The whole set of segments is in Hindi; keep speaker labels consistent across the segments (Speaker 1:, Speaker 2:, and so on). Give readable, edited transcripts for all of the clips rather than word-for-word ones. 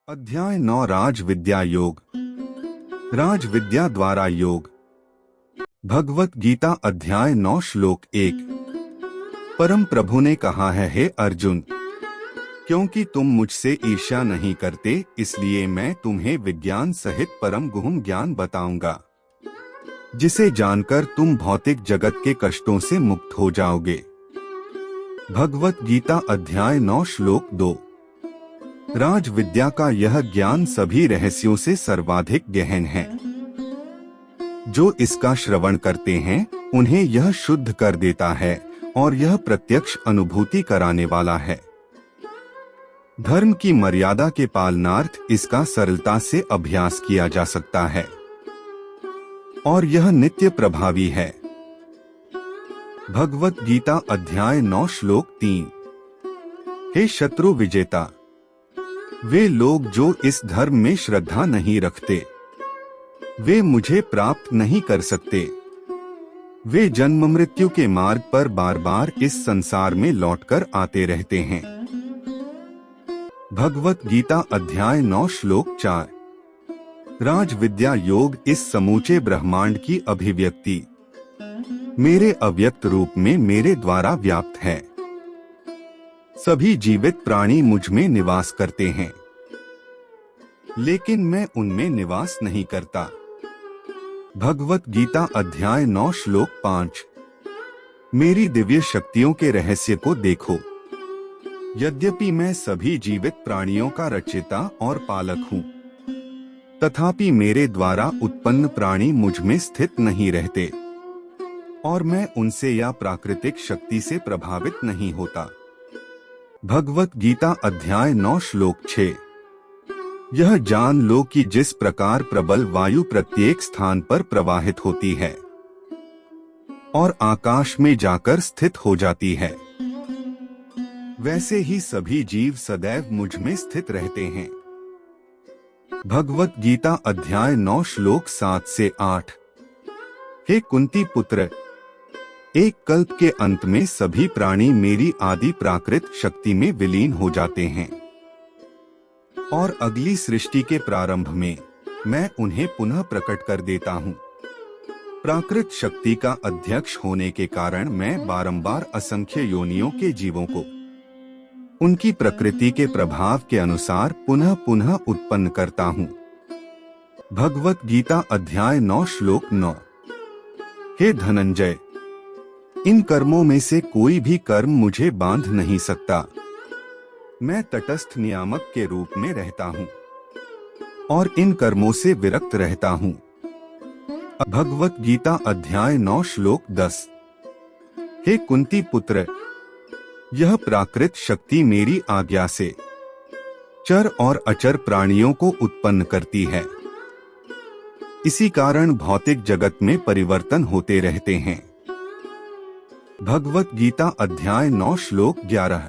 Speaker 1: अध्याय 9 राज विद्या योग। राज विद्या द्वारा योग। भगवत गीता अध्याय 9 श्लोक 1। परम प्रभु ने कहा है, हे अर्जुन, क्योंकि तुम मुझसे ईर्ष्या नहीं करते, इसलिए मैं तुम्हें विज्ञान सहित परम गुह्य ज्ञान बताऊंगा, जिसे जानकर तुम भौतिक जगत के कष्टों से मुक्त हो जाओगे। भगवत गीता अध्याय 9 श्लोक 2। राज विद्या का यह ज्ञान सभी रहस्यों से सर्वाधिक गहन है। जो इसका श्रवण करते हैं उन्हें यह शुद्ध कर देता है और यह प्रत्यक्ष अनुभूति कराने वाला है। धर्म की मर्यादा के पालनार्थ इसका सरलता से अभ्यास किया जा सकता है और यह नित्य प्रभावी है। भगवत गीता अध्याय 9 श्लोक 3। हे शत्रु विजेता, वे लोग जो इस धर्म में श्रद्धा नहीं रखते, वे मुझे प्राप्त नहीं कर सकते। वे जन्म मृत्यु के मार्ग पर बार बार इस संसार में लौटकर आते रहते हैं। भगवत गीता अध्याय 9 श्लोक 4। राज विद्या योग इस समूचे ब्रह्मांड की अभिव्यक्ति मेरे अव्यक्त रूप में मेरे द्वारा व्याप्त है। सभी जीवित प्राणी मुझ में निवास करते हैं, लेकिन मैं उनमें निवास नहीं करता। भगवत गीता अध्याय 9 श्लोक 5। मेरी दिव्य शक्तियों के रहस्य को देखो। यद्यपि मैं सभी जीवित प्राणियों का रचयिता और पालक हूँ, तथापि मेरे द्वारा उत्पन्न प्राणी मुझ में स्थित नहीं रहते और मैं उनसे या प्राकृतिक शक्ति से प्रभावित नहीं होता। भगवत गीता अध्याय 9 श्लोक 6। यह जान लो कि जिस प्रकार प्रबल वायु प्रत्येक स्थान पर प्रवाहित होती है और आकाश में जाकर स्थित हो जाती है, वैसे ही सभी जीव सदैव मुझ में स्थित रहते हैं। भगवत गीता अध्याय 9 श्लोक 7 से 8। हे कुंती पुत्र, एक कल्प के अंत में सभी प्राणी मेरी आदि प्राकृत शक्ति में विलीन हो जाते हैं और अगली सृष्टि के प्रारंभ में मैं उन्हें पुनः प्रकट कर देता हूँ। प्राकृत शक्ति का अध्यक्ष होने के कारण मैं बारंबार असंख्य योनियों के जीवों को उनकी प्रकृति के प्रभाव के अनुसार पुनः पुनः उत्पन्न करता हूँ। भगवत गीता अध्याय 9 श्लोक 9। हे धनंजय, इन कर्मों में से कोई भी कर्म मुझे बांध नहीं सकता। मैं तटस्थ नियामक के रूप में रहता हूँ और इन कर्मों से विरक्त रहता हूँ। भगवत गीता अध्याय 9 श्लोक 10। हे कुंती पुत्र, यह प्राकृत शक्ति मेरी आज्ञा से चर और अचर प्राणियों को उत्पन्न करती है। इसी कारण भौतिक जगत में परिवर्तन होते रहते हैं। भगवत गीता अध्याय 9 श्लोक 11।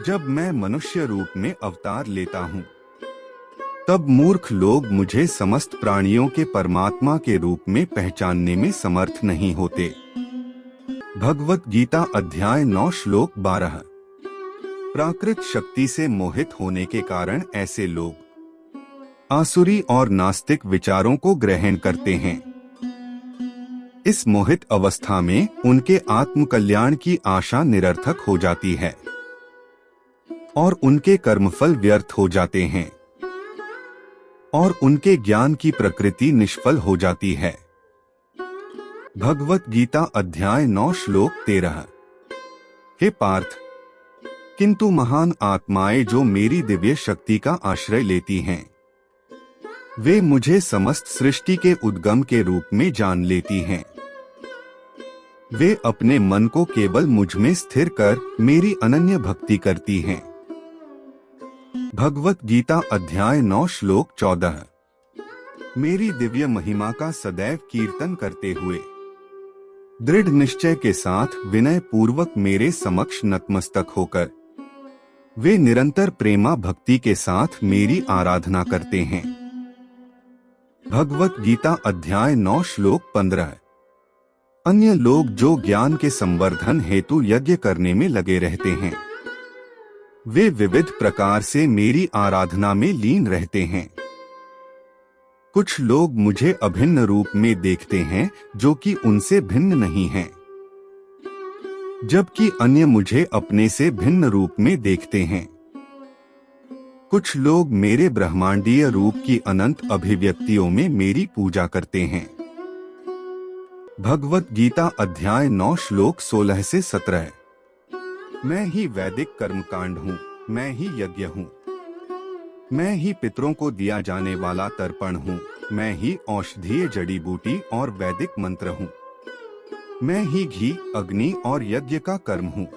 Speaker 1: जब मैं मनुष्य रूप में अवतार लेता हूँ, तब मूर्ख लोग मुझे समस्त प्राणियों के परमात्मा के रूप में पहचानने में समर्थ नहीं होते। भगवत गीता अध्याय 9 श्लोक 12। प्राकृत शक्ति से मोहित होने के कारण ऐसे लोग आसुरी और नास्तिक विचारों को ग्रहण करते हैं। इस मोहित अवस्था में उनके आत्मकल्याण की आशा निरर्थक हो जाती है और उनके कर्मफल व्यर्थ हो जाते हैं और उनके ज्ञान की प्रकृति निष्फल हो जाती है। भगवत गीता अध्याय 9 श्लोक 13। हे पार्थ, किंतु महान आत्माएं जो मेरी दिव्य शक्ति का आश्रय लेती हैं, वे मुझे समस्त सृष्टि के उद्गम के रूप में जान लेती हैं। वे अपने मन को केवल मुझ में स्थिर कर मेरी अनन्य भक्ति करती हैं। भगवत गीता अध्याय 9 श्लोक 14। मेरी दिव्य महिमा का सदैव कीर्तन करते हुए दृढ़ निश्चय के साथ विनय पूर्वक मेरे समक्ष नतमस्तक होकर वे निरंतर प्रेमा भक्ति के साथ मेरी आराधना करते हैं। भगवत गीता अध्याय 9 श्लोक 15। अन्य लोग जो ज्ञान के संवर्धन हेतु यज्ञ करने में लगे रहते हैं, वे विविध प्रकार से मेरी आराधना में लीन रहते हैं। कुछ लोग मुझे अभिन्न रूप में देखते हैं जो कि उनसे भिन्न नहीं हैं, जबकि अन्य मुझे अपने से भिन्न रूप में देखते हैं। कुछ लोग मेरे ब्रह्मांडीय रूप की अनंत अभिव्यक्तियों में मेरी पूजा करते हैं। भगवत गीता अध्याय 9 श्लोक 16 से 17। मैं ही वैदिक कर्मकांड हूँ, मैं ही यज्ञ हूँ, मैं ही पितरों को दिया जाने वाला तर्पण हूँ, मैं ही औषधीय जड़ी बूटी और वैदिक मंत्र हूँ, मैं ही घी, अग्नि और यज्ञ का कर्म हूँ,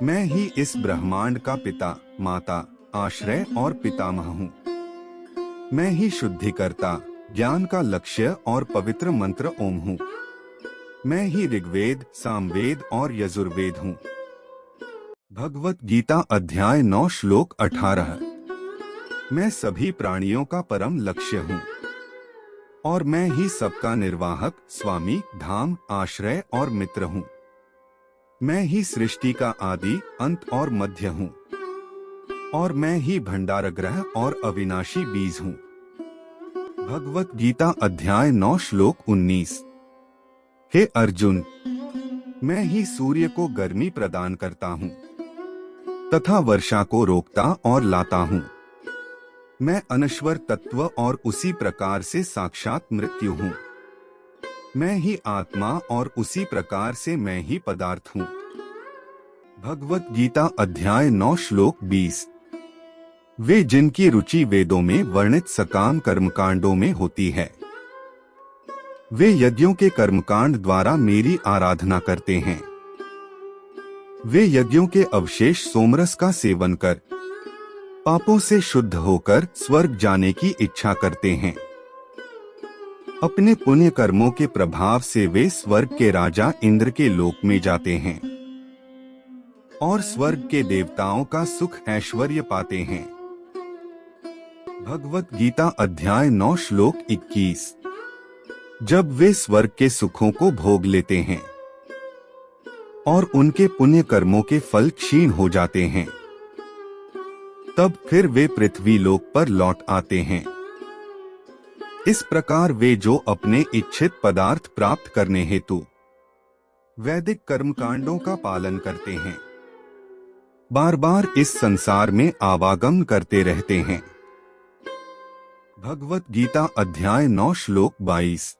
Speaker 1: मैं ही इस ब्रह्मांड का पिता, माता, आश्रय और पितामह हूँ, मैं ही शुद्धिकर्ता, ज्ञान का लक्ष्य और पवित्र मंत्र ओम हूँ, मैं ही ऋग्वेद, सामवेद और यजुर्वेद हूँ। भगवत गीता अध्याय 9 श्लोक 18। मैं सभी प्राणियों का परम लक्ष्य हूँ और मैं ही सबका निर्वाहक, स्वामी, धाम, आश्रय और मित्र हूँ। मैं ही सृष्टि का आदि, अंत और मध्य हूँ और मैं ही भंडारगृह और अविनाशी बीज हूँ। भगवत गीता अध्याय 9 श्लोक 19। हे अर्जुन, मैं ही सूर्य को गर्मी प्रदान करता हूँ तथा वर्षा को रोकता और लाता हूँ। मैं अनश्वर तत्व और उसी प्रकार से साक्षात मृत्यु हूँ। मैं ही आत्मा और उसी प्रकार से मैं ही पदार्थ हूँ। भगवत गीता अध्याय 9 श्लोक 20। वे जिनकी रुचि वेदों में वर्णित सकाम कर्मकांडों में होती है, वे यज्ञों के कर्मकांड द्वारा मेरी आराधना करते हैं। वे यज्ञों के अवशेष सोमरस का सेवन कर पापों से शुद्ध होकर स्वर्ग जाने की इच्छा करते हैं। अपने पुण्य कर्मों के प्रभाव से वे स्वर्ग के राजा इंद्र के लोक में जाते हैं और स्वर्ग के देवताओं का सुख ऐश्वर्य पाते हैं। भगवत गीता अध्याय 9 श्लोक 21। जब वे स्वर्ग के सुखों को भोग लेते हैं और उनके पुण्य कर्मों के फल क्षीण हो जाते हैं, तब फिर वे पृथ्वी लोक पर लौट आते हैं। इस प्रकार वे जो अपने इच्छित पदार्थ प्राप्त करने हेतु वैदिक कर्मकांडों का पालन करते हैं, बार बार इस संसार में आवागमन करते रहते हैं। भगवत गीता अध्याय 9 श्लोक 22।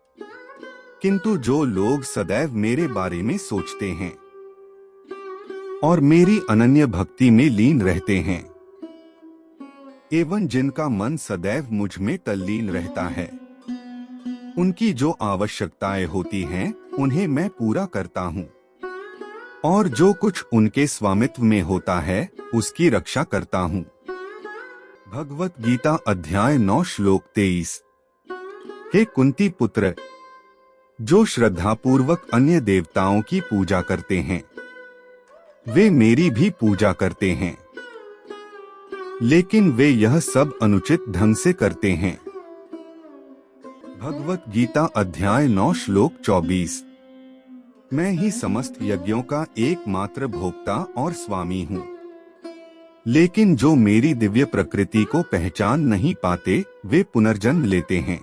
Speaker 1: किंतु जो लोग सदैव मेरे बारे में सोचते हैं और मेरी अनन्य भक्ति में लीन रहते हैं एवं जिनका मन सदैव मुझ में तल्लीन रहता है, उनकी जो आवश्यकताएं होती हैं उन्हें मैं पूरा करता हूँ और जो कुछ उनके स्वामित्व में होता है उसकी रक्षा करता हूँ। भगवत गीता अध्याय 9 श्लोक 23। हे कुंती पुत्र, जो श्रद्धापूर्वक अन्य देवताओं की पूजा करते हैं वे मेरी भी पूजा करते हैं, लेकिन वे यह सब अनुचित ढंग से करते हैं। भगवत गीता अध्याय 9 श्लोक 24। मैं ही समस्त यज्ञों का एकमात्र भोक्ता और स्वामी हूँ, लेकिन जो मेरी दिव्य प्रकृति को पहचान नहीं पाते वे पुनर्जन्म लेते हैं।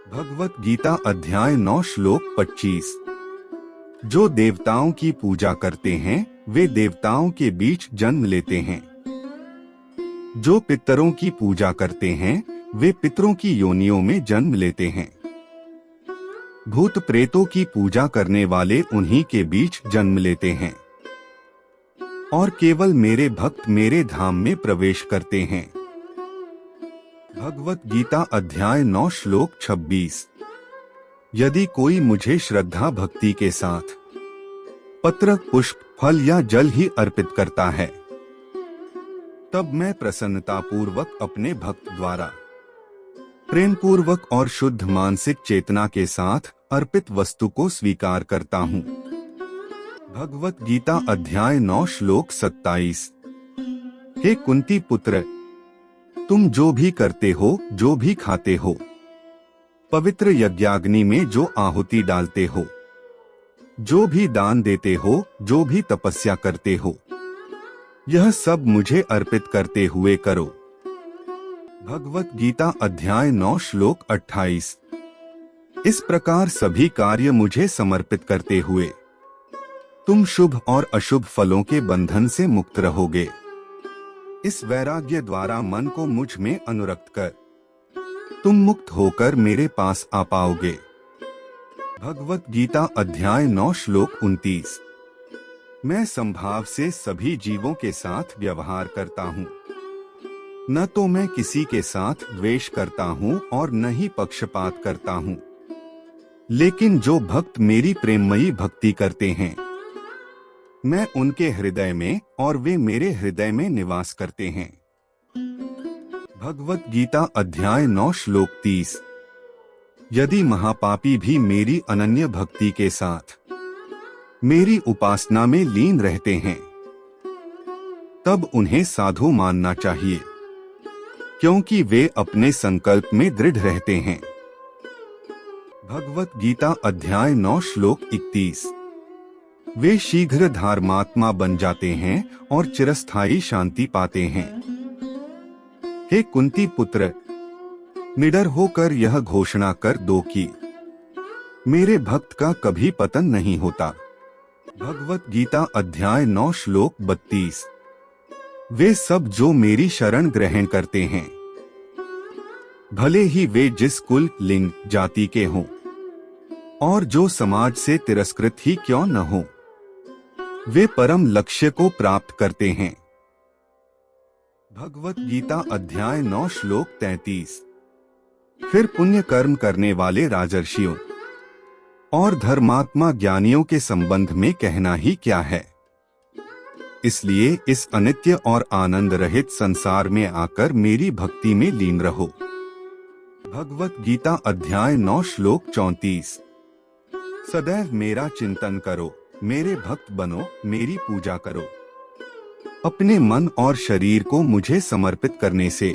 Speaker 1: भगवत गीता अध्याय 9 श्लोक 25। जो देवताओं की पूजा करते हैं वे देवताओं के बीच जन्म लेते हैं। जो पितरों की पूजा करते हैं वे पितरों की योनियों में जन्म लेते हैं। भूत प्रेतों की पूजा करने वाले उन्हीं के बीच जन्म लेते हैं और केवल मेरे भक्त मेरे धाम में प्रवेश करते हैं। भगवत गीता अध्याय 9 श्लोक 26। यदि कोई मुझे श्रद्धा भक्ति के साथ पत्र, पुष्प, फल या जल ही अर्पित करता है, तब मैं प्रसन्नता पूर्वक अपने भक्त द्वारा प्रेम पूर्वक और शुद्ध मानसिक चेतना के साथ अर्पित वस्तु को स्वीकार करता हूँ। भगवत गीता अध्याय 9 श्लोक 27। हे कुंती पुत्र, तुम जो भी करते हो, जो भी खाते हो, पवित्र यज्ञाग्नि में जो आहुति डालते हो, जो भी दान देते हो, जो भी तपस्या करते हो, यह सब मुझे अर्पित करते हुए करो। भगवत गीता अध्याय 9 श्लोक 28। इस प्रकार सभी कार्य मुझे समर्पित करते हुए तुम शुभ और अशुभ फलों के बंधन से मुक्त रहोगे। इस वैराग्य द्वारा मन को मुझ में अनुरक्त कर तुम मुक्त होकर मेरे पास आ पाओगे। भगवत गीता अध्याय 9 श्लोक 29। मैं संभाव से सभी जीवों के साथ व्यवहार करता हूँ, न तो मैं किसी के साथ द्वेष करता हूँ और न ही पक्षपात करता हूँ। लेकिन जो भक्त मेरी प्रेममयी भक्ति करते हैं, मैं उनके हृदय में और वे मेरे हृदय में निवास करते हैं। भगवत गीता अध्याय 9 श्लोक 30। यदि महापापी भी मेरी अनन्य भक्ति के साथ मेरी उपासना में लीन रहते हैं, तब उन्हें साधु मानना चाहिए, क्योंकि वे अपने संकल्प में दृढ़ रहते हैं। भगवत गीता अध्याय 9 श्लोक 31। वे शीघ्र धर्मात्मा बन जाते हैं और चिरस्थायी शांति पाते हैं। हे कुंती पुत्र, निडर होकर यह घोषणा कर दो कि मेरे भक्त का कभी पतन नहीं होता। भगवत गीता अध्याय 9 श्लोक 32। वे सब जो मेरी शरण ग्रहण करते हैं, भले ही वे जिस कुल, लिंग, जाति के हों और जो समाज से तिरस्कृत ही क्यों न हो, वे परम लक्ष्य को प्राप्त करते हैं। भगवत गीता अध्याय 9 श्लोक 33। फिर पुण्य कर्म करने वाले राजर्षियों और धर्मात्मा ज्ञानियों के संबंध में कहना ही क्या है। इसलिए इस अनित्य और आनंद रहित संसार में आकर मेरी भक्ति में लीन रहो। भगवत गीता अध्याय 9 श्लोक 34। सदैव मेरा चिंतन करो, मेरे भक्त बनो, मेरी पूजा करो। अपने मन और शरीर को मुझे समर्पित करने से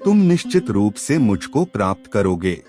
Speaker 1: तुम निश्चित रूप से मुझको प्राप्त करोगे।